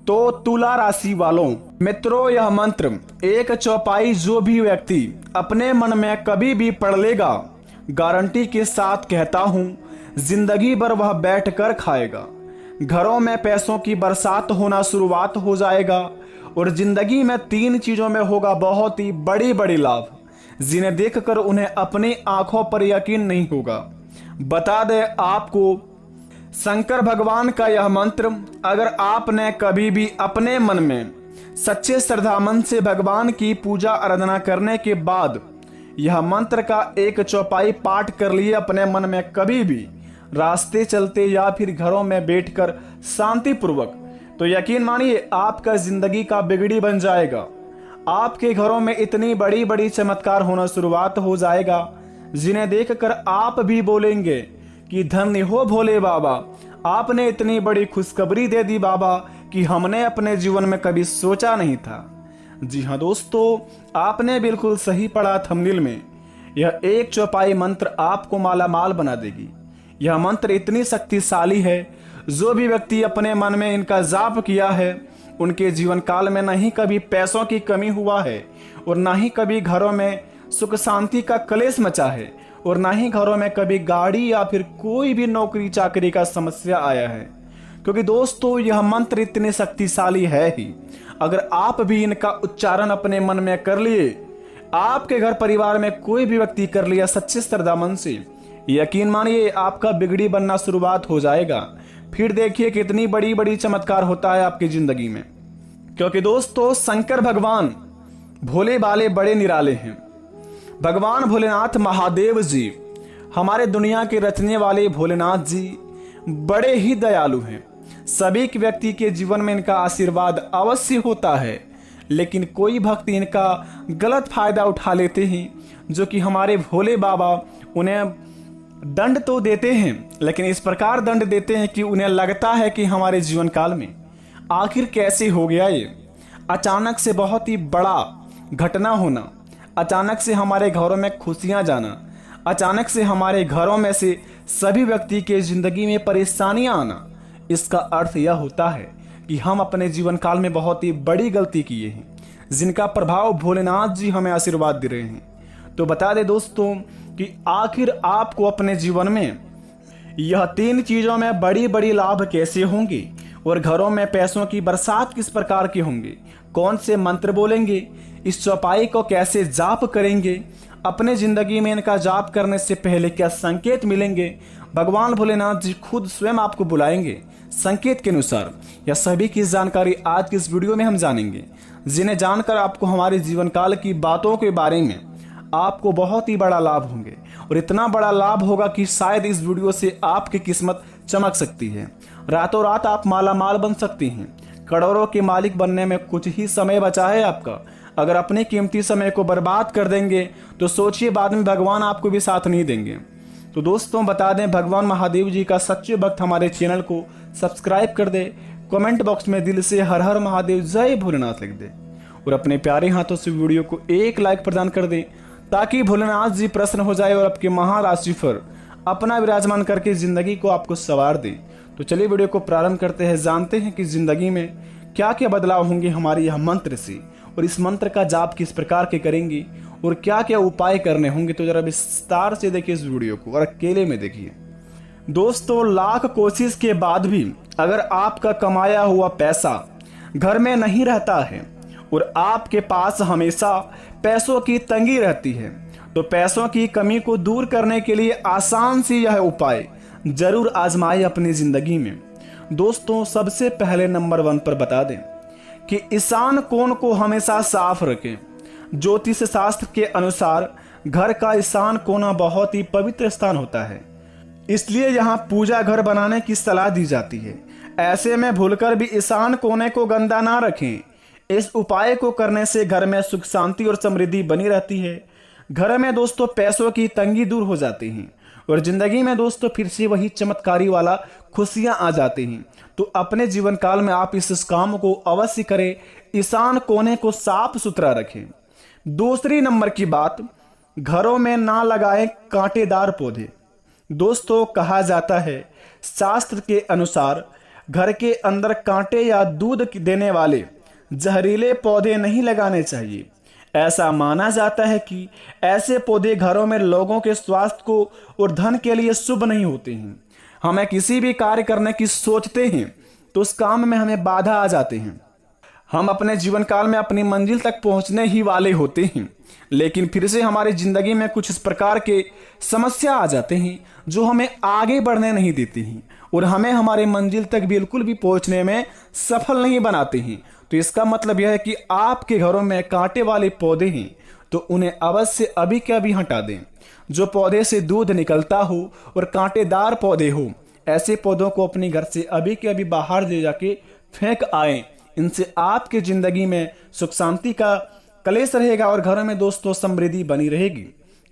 तो तुला राशि वालों, मित्रों, यह मंत्र एक चौपाई जो भी व्यक्ति अपने मन में कभी भी पढ़ लेगा, गारंटी के साथ कहता हूं, जिंदगी भर वह बैठ कर खाएगा। घरों में पैसों की बरसात होना शुरुआत हो जाएगा और जिंदगी में 3 चीजों में होगा बहुत ही बड़ी बड़ी लाभ, जिन्हें देखकर उन्हें अपनी आंखों पर यकीन नहीं होगा। बता दें आपको, शंकर भगवान का यह मंत्र अगर आपने कभी भी अपने मन में सच्चे श्रद्धा मन से भगवान की पूजा आराधना करने के बाद यह मंत्र का एक चौपाई पाठ कर लिए अपने मन में, कभी भी रास्ते चलते या फिर घरों में बैठकर शांति पूर्वक, तो यकीन मानिए आपका जिंदगी का बिगड़ी बन जाएगा। आपके घरों में इतनी बड़ी बड़ी चमत्कार होना शुरुआत हो जाएगा, जिन्हें देखकर आप भी बोलेंगे कि धन्य हो भोले बाबा, आपने इतनी बड़ी खुशखबरी दे दी बाबा कि हमने अपने जीवन में कभी सोचा नहीं था। जी हाँ दोस्तों, आपने बिल्कुल सही पढ़ा थंबनेल में। यह एक चौपाई मंत्र आपको माला माल बना देगी। यह मंत्र इतनी शक्तिशाली है, जो भी व्यक्ति अपने मन में इनका जाप किया है, उनके जीवन काल में नहीं कभी पैसों की कमी हुआ है और ना ही कभी घरों में सुख शांति का कलेश मचा है और ना ही घरों में कभी गाड़ी या फिर कोई भी नौकरी चाकरी का समस्या आया है। क्योंकि दोस्तों यह मंत्र इतने शक्तिशाली है ही, अगर आप भी इनका उच्चारण अपने मन में कर लिए, आपके घर परिवार में कोई भी व्यक्ति कर लिया सच्चे श्रद्धा मन से, यकीन मानिए आपका बिगड़ी बनना शुरुआत हो जाएगा। फिर देखिए कितनी बड़ी बड़ी चमत्कार होता है आपकी जिंदगी में। क्योंकि दोस्तों शंकर भगवान भोले बाले बड़े निराले हैं। भगवान भोलेनाथ महादेव जी, हमारे दुनिया के रचने वाले भोलेनाथ जी बड़े ही दयालु हैं। सभी के व्यक्ति के जीवन में इनका आशीर्वाद अवश्य होता है, लेकिन कोई भक्त इनका गलत फायदा उठा लेते हैं, जो कि हमारे भोले बाबा उन्हें दंड तो देते हैं, लेकिन इस प्रकार दंड देते हैं कि उन्हें लगता है कि हमारे जीवन काल में आखिर कैसे हो गया ये। अचानक से बहुत ही बड़ा घटना होना, अचानक से हमारे घरों में खुशियां जाना, अचानक से हमारे घरों में से सभी व्यक्ति के जिंदगी में परेशानियां आना, इसका अर्थ यह होता है कि हम अपने जीवन काल में बहुत ही बड़ी गलती किए हैं, जिनका प्रभाव भोलेनाथ जी हमें आशीर्वाद दे रहे हैं। तो बता दें दोस्तों कि आखिर आपको अपने जीवन में यह 3 चीजों में बड़ी बड़ी लाभ कैसे होंगे और घरों में पैसों की बरसात किस प्रकार की होंगे, कौन से मंत्र बोलेंगे, इस चौपाई को कैसे जाप करेंगे, अपने जिंदगी में इनका जाप करने से पहले क्या संकेत मिलेंगे, भगवान भोलेनाथ जी खुद स्वयं आपको बुलाएंगे संकेत के अनुसार, यह सभी की जानकारी आज की इस वीडियो में हम जानेंगे, जिन्हें जानकर आपको हमारे जीवन काल की बातों के बारे में आपको बहुत ही बड़ा लाभ होंगे। और इतना बड़ा लाभ होगा कि शायद इस वीडियो से आपकी किस्मत चमक सकती है, रातों रात आप माला माल बन सकती हैं। करोड़ों के मालिक बनने में कुछ ही समय बचा है आपका। अगर अपने कीमती समय को बर्बाद कर देंगे तो सोचिए बाद में भगवान आपको भी साथ नहीं देंगे। तो दोस्तों बता दें, भगवान महादेव जी का सच्चे भक्त हमारे चैनल को सब्सक्राइब कर दे, कमेंट बॉक्स में दिल से हर हर महादेव जय भोलेनाथ लिख दे और अपने प्यारे हाथों से वीडियो को एक लाइक प्रदान कर दे, ताकि भोलेनाथ जी प्रसन्न हो जाए और आपके महाराशि पर अपना विराजमान करके जिंदगी को आपको संवार दे। तो चलिए वीडियो को प्रारंभ करते हैं, जानते हैं कि जिंदगी में क्या क्या बदलाव होंगे हमारे यह मंत्र से, और इस मंत्र का जाप किस प्रकार के करेंगे और क्या क्या उपाय करने होंगे। तो जरा विस्तार से देखिए इस वीडियो को और अकेले में देखिए। दोस्तों लाख कोशिश के बाद भी अगर आपका कमाया हुआ पैसा घर में नहीं रहता है और आपके पास हमेशा पैसों की तंगी रहती है, तो पैसों की कमी को दूर करने के लिए आसान सी यह उपाय जरूर आजमाए अपनी जिंदगी में। दोस्तों सबसे पहले नंबर 1 पर बता दें कि ईशान कोण को हमेशा साफ रखें। ज्योतिष शास्त्र के अनुसार घर का ईशान कोना बहुत ही पवित्र स्थान होता है, इसलिए यहाँ पूजा घर बनाने की सलाह दी जाती है। ऐसे में भूलकर भी ईशान कोने को गंदा ना रखें। इस उपाय को करने से घर में सुख शांति और समृद्धि बनी रहती है। घर में दोस्तों पैसों की तंगी दूर हो जाती है और जिंदगी में दोस्तों फिर से वही चमत्कारी वाला खुशियां आ जाती हैं। तो अपने जीवन काल में आप इस काम को अवश्य करें, ईशान कोने को साफ सुथरा रखें। दूसरी नंबर की बात, घरों में ना लगाएं कांटेदार पौधे। दोस्तों कहा जाता है शास्त्र के अनुसार घर के अंदर कांटे या दूध देने वाले जहरीले पौधे नहीं लगाने चाहिए। ऐसा माना जाता है कि ऐसे पौधे घरों में लोगों के स्वास्थ्य को और धन के लिए शुभ नहीं होते हैं। हमें किसी भी कार्य करने की सोचते हैं तो उस काम में हमें बाधा आ जाते हैं। हम अपने जीवन काल में अपनी मंजिल तक पहुंचने ही वाले होते हैं, लेकिन फिर से हमारी जिंदगी में कुछ इस प्रकार के समस्या आ जाते हैं जो हमें आगे बढ़ने नहीं देती हैं और हमें हमारे मंजिल तक बिल्कुल भी पहुंचने में सफल नहीं बनाते हैं। तो इसका मतलब यह है कि आपके घरों में कांटे वाले पौधे हैं तो उन्हें अवश्य अभी के अभी हटा दें। जो पौधे से दूध निकलता हो और कांटेदार पौधे हो, ऐसे पौधों को अपने घर से अभी के अभी बाहर ले जाके फेंक आए। इनसे आपके जिंदगी में सुख शांति का कलेश रहेगा और घरों में दोस्तों समृद्धि बनी रहेगी।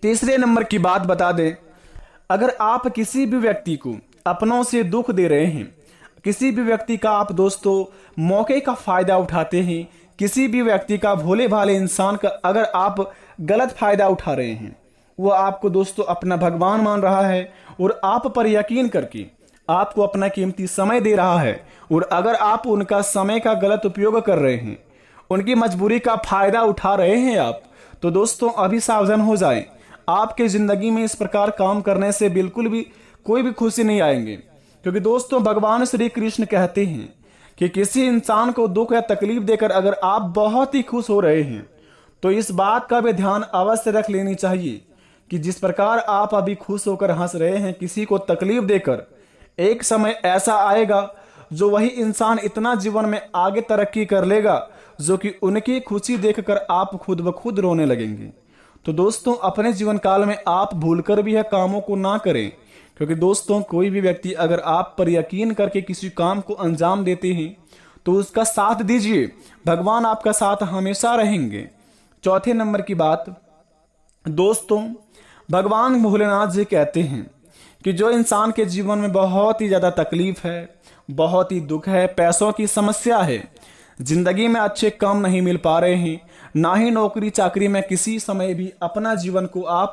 तीसरे नंबर की बात बता दें, अगर आप किसी भी व्यक्ति को अपनों से दुख दे रहे हैं, किसी भी व्यक्ति का आप दोस्तों मौके का फायदा उठाते हैं, किसी भी व्यक्ति का भोले भाले इंसान का अगर आप गलत फायदा उठा रहे हैं, वो आपको दोस्तों अपना भगवान मान रहा है और आप पर यकीन करके आपको अपना कीमती समय दे रहा है, और अगर आप उनका समय का गलत उपयोग कर रहे हैं, उनकी मजबूरी का फायदा उठा रहे हैं आप, तो दोस्तों अभी सावधान हो जाएं। आपके जिंदगी में इस प्रकार काम करने से बिल्कुल भी कोई भी खुशी नहीं आएंगे, क्योंकि दोस्तों भगवान श्री कृष्ण कहते हैं कि किसी इंसान को दुख या तकलीफ देकर अगर आप बहुत ही खुश हो रहे हैं तो इस बात का भी ध्यान अवश्य रख लेनी चाहिए कि जिस प्रकार आप अभी खुश होकर हंस रहे हैं, किसी को तकलीफ देकर एक समय ऐसा आएगा जो वही इंसान इतना जीवन में आगे तरक्की कर लेगा जो कि उनकी खुशी देखकर आप खुद ब खुद रोने लगेंगे। तो दोस्तों अपने जीवन काल में आप भूलकर भी यह कामों को ना करें, क्योंकि दोस्तों कोई भी व्यक्ति अगर आप पर यकीन करके किसी काम को अंजाम देते हैं तो उसका साथ दीजिए, भगवान आपका साथ हमेशा रहेंगे। चौथे नंबर की बात दोस्तों, भगवान भोलेनाथ जी कहते हैं कि जो इंसान के जीवन में बहुत ही ज्यादा तकलीफ है, बहुत ही दुख है, पैसों की समस्या है, जिंदगी में अच्छे काम नहीं मिल पा रहे हैं, ना ही नौकरी चाकरी में किसी समय भी अपना जीवन को आप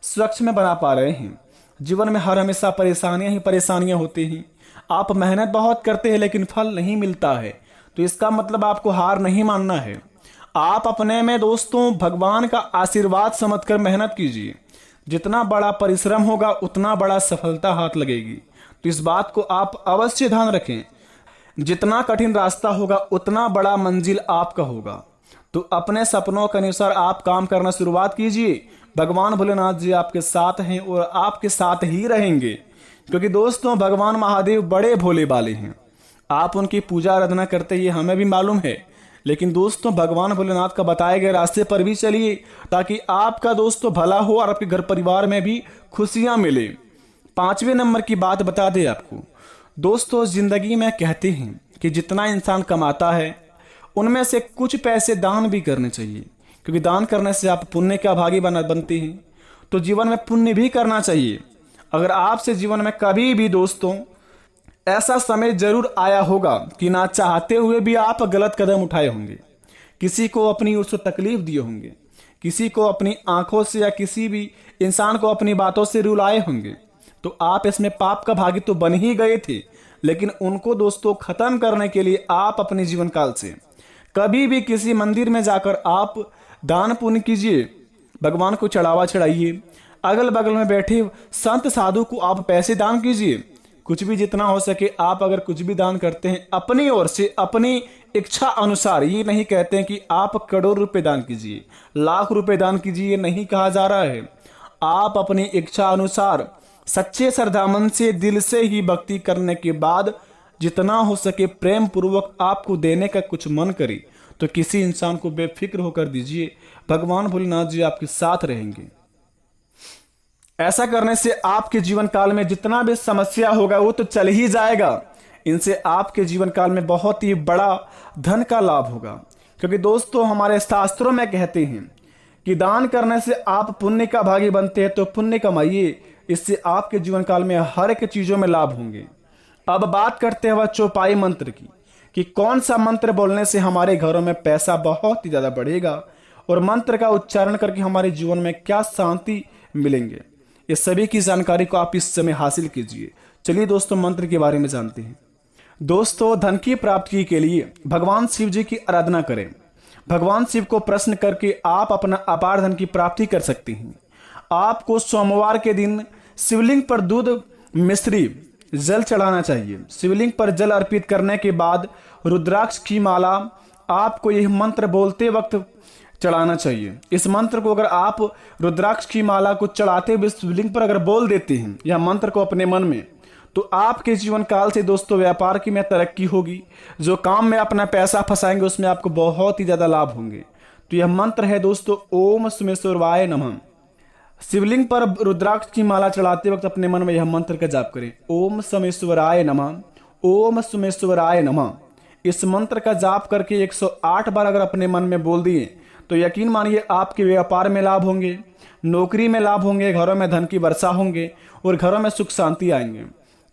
स्वच्छ में बना पा रहे हैं, जीवन में हर हमेशा परेशानियां ही परेशानियां होती हैं, आप मेहनत बहुत करते हैं लेकिन फल नहीं मिलता है, तो इसका मतलब आपको हार नहीं मानना है। आप अपने में दोस्तों भगवान का आशीर्वाद समझकर मेहनत कीजिए, जितना बड़ा परिश्रम होगा उतना बड़ा सफलता हाथ लगेगी। तो इस बात को आप अवश्य ध्यान रखें, जितना कठिन रास्ता होगा उतना बड़ा मंजिल आपका होगा। तो अपने सपनों के अनुसार आप काम करना शुरुआत कीजिए, भगवान भोलेनाथ जी आपके साथ हैं और आपके साथ ही रहेंगे, क्योंकि दोस्तों भगवान महादेव बड़े भोले वाले हैं। आप उनकी पूजा आराधना करते ही हमें भी मालूम है, लेकिन दोस्तों भगवान भोलेनाथ का बताए गए रास्ते पर भी चलिए ताकि आपका दोस्तों भला हो और आपके घर परिवार में भी खुशियां मिले। पांचवें नंबर की बात बता दें आपको दोस्तों, जिंदगी में कहते हैं कि जितना इंसान कमाता है उनमें से कुछ पैसे दान भी करने चाहिए, क्योंकि दान करने से आप पुण्य का भागी बनते हैं। तो जीवन में पुण्य भी करना चाहिए। अगर आपसे जीवन में कभी भी दोस्तों ऐसा समय जरूर आया होगा कि ना चाहते हुए भी आप गलत कदम उठाए होंगे, किसी को अपनी ओर से तकलीफ दिए होंगे, किसी को अपनी आंखों से या किसी भी इंसान को अपनी बातों से रुलाए होंगे, तो आप इसमें पाप का भागी तो बन ही गए थे, लेकिन उनको दोस्तों खत्म करने के लिए आप अपने जीवन काल से कभी भी किसी मंदिर में जाकर आप दान पुण्य कीजिए, भगवान को चढ़ावा चढ़ाइए, अगल बगल में बैठे संत साधु को आप पैसे दान कीजिए, कुछ भी जितना हो सके आप अगर कुछ भी दान करते हैं अपनी ओर से अपनी इच्छा अनुसार, ये नहीं कहते हैं कि आप करोड़ रुपए दान कीजिए, लाख रुपए दान कीजिए, ये नहीं कहा जा रहा है। आप अपनी इच्छा अनुसार सच्चे श्रद्धामन से दिल से ही भक्ति करने के बाद जितना हो सके प्रेम पूर्वक आपको देने का कुछ मन करे तो किसी इंसान को बेफिक्र होकर दीजिए, भगवान भोलेनाथ जी आपके साथ रहेंगे। ऐसा करने से आपके जीवन काल में जितना भी समस्या होगा वो तो चल ही जाएगा, इनसे आपके जीवन काल में बहुत ही बड़ा धन का लाभ होगा, क्योंकि दोस्तों हमारे शास्त्रों में कहते हैं कि दान करने से आप पुण्य का भागी बनते हैं, तो पुण्य कमाइए, इससे आपके जीवन काल में हर एक चीजों में लाभ होंगे। अब बात करते हैं वह चौपाई मंत्र की कि कौन सा मंत्र बोलने से हमारे घरों में पैसा बहुत ही ज्यादा बढ़ेगा और मंत्र का उच्चारण करके हमारे जीवन में क्या शांति मिलेंगे, ये सभी की जानकारी को आप इस समय हासिल कीजिए। चलिए दोस्तों मंत्र के बारे में जानते हैं। दोस्तों, धन की प्राप्ति के लिए भगवान शिव जी की आराधना करें। भगवान शिव को प्रश्न करके आप अपना अपार धन की प्राप्ति कर सकते हैं। आपको सोमवार के दिन शिवलिंग पर दूध मिश्री जल चढ़ाना चाहिए। शिवलिंग पर जल अर्पित करने के बाद रुद्राक्ष की माला आपको यह मंत्र बोलते वक्त चढ़ाना चाहिए। इस मंत्र को अगर आप रुद्राक्ष की माला को चढ़ाते हुए शिवलिंग पर अगर बोल देते हैं यह मंत्र को अपने मन में, तो आपके जीवन काल से दोस्तों व्यापार की में तरक्की होगी। जो काम में अपना पैसा फंसाएंगे उसमें आपको बहुत ही ज्यादा लाभ होंगे। तो यह मंत्र है दोस्तों, ओम सोमेश्वराय नमः। शिवलिंग पर रुद्राक्ष की माला चढ़ाते वक्त अपने मन में यह मंत्र का जाप करें, ओम सोमेश्वराय नमः, ओम सोमेश्वराय नमः। इस मंत्र का जाप करके 108 बार अगर अपने मन में बोल दिए तो यकीन मानिए आपके व्यापार में लाभ होंगे, नौकरी में लाभ होंगे, घरों में धन की वर्षा होंगे और घरों में सुख शांति आएंगे।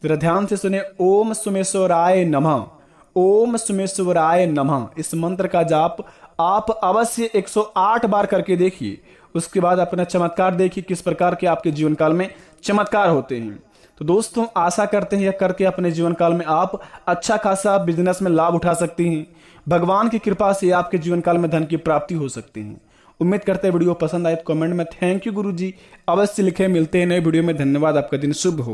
जरा ध्यान से सुने, ओम सोमेश्वराय नमः, ओम सोमेश्वराय नमः। इस मंत्र का जाप आप अवश्य 108 बार करके देखिए। उसके बाद अपना चमत्कार देखिए किस प्रकार के आपके जीवन काल में चमत्कार होते हैं। तो दोस्तों, आशा करते हैं यह करके अपने जीवन काल में आप अच्छा खासा बिजनेस में लाभ उठा सकती हैं। भगवान की कृपा से आपके जीवन काल में धन की प्राप्ति हो सकती है। उम्मीद करते हैं वीडियो पसंद आए तो कमेंट में थैंक यू गुरुजी अवश्य लिखें। मिलते हैं नए वीडियो में। धन्यवाद। आपका दिन शुभ हो।